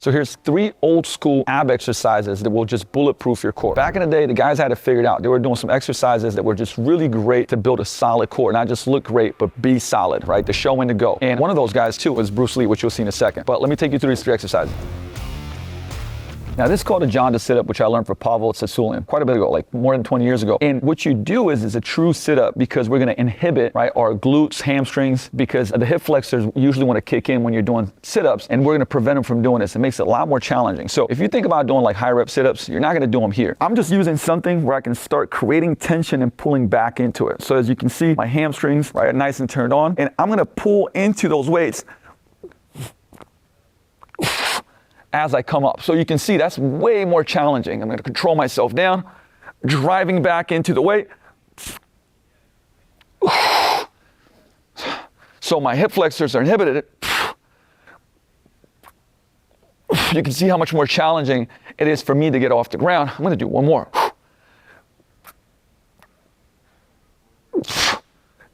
So here's 3 old school ab exercises that will just bulletproof your core. Back in the day, the guys had it figured out. They were doing some exercises that were just really great to build a solid core. Not just look great, but be solid, right? To show when to go. And one of those guys too was Bruce Lee, which you'll see in a second. But let me take you through these 3 exercises. Now this is called a jaundice sit-up, which I learned from Pavel at Tsatsouline quite a bit ago, like more than 20 years ago. And what you do is a true sit-up because we're gonna inhibit, right, our glutes, hamstrings, because the hip flexors usually wanna kick in when you're doing sit-ups, and we're gonna prevent them from doing this. It makes it a lot more challenging. So if you think about doing like high rep sit-ups, you're not gonna do them here. I'm just using something where I can start creating tension and pulling back into it. So as you can see, my hamstrings, right, are nice and turned on, and I'm gonna pull into those weights as I come up. So you can see that's way more challenging. I'm gonna control myself down, driving back into the weight. So my hip flexors are inhibited. You can see how much more challenging it is for me to get off the ground. I'm gonna do one more.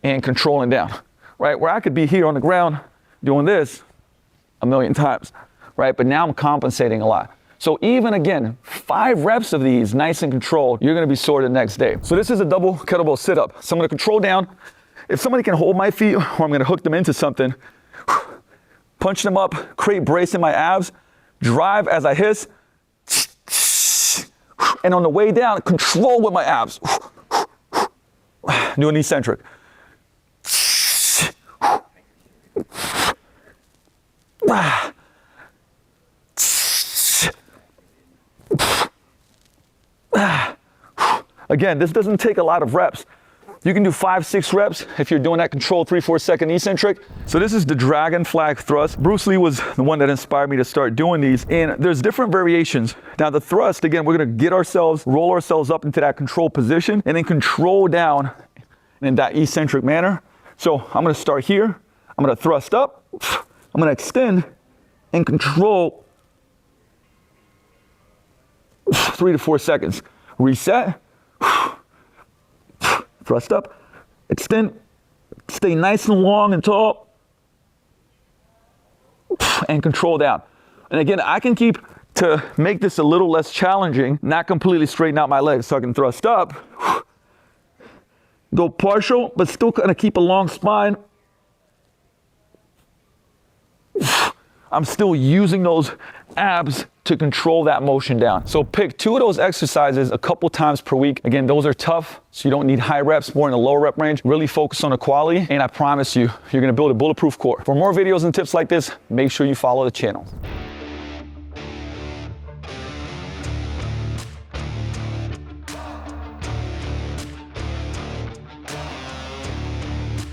And controlling down, right? Where I could be here on the ground doing this a million times. Right? But now I'm compensating a lot. So even again, 5 reps of these nice and controlled, you're gonna be sore the next day. So this is a double kettlebell sit-up. So I'm gonna control down. If somebody can hold my feet, or I'm gonna hook them into something, punch them up, create brace in my abs, drive as I hiss, and on the way down, control with my abs. Do an eccentric. Again, this doesn't take a lot of reps. You can do 5-6 reps if you're doing that controlled 3-4 second eccentric. So this is the dragon flag thrust. Bruce Lee was the one that inspired me to start doing these, and there's different variations. Now the thrust, again, we're gonna get ourselves, roll ourselves up into that control position and then control down in that eccentric manner. So I'm gonna start here, I'm gonna thrust up, I'm gonna extend and control 3 to 4 seconds. Reset, thrust up, extend, stay nice and long and tall, and control down. And again, I can keep, to make this a little less challenging, not completely straighten out my legs. So I can thrust up, go partial, but still gonna keep a long spine. I'm still using those abs to control that motion down. So pick 2 of those exercises a couple times per week. Again, those are tough, so you don't need high reps, more in the low rep range. Really focus on the quality, and I promise you, you're gonna build a bulletproof core. For more videos and tips like this, make sure you follow the channel.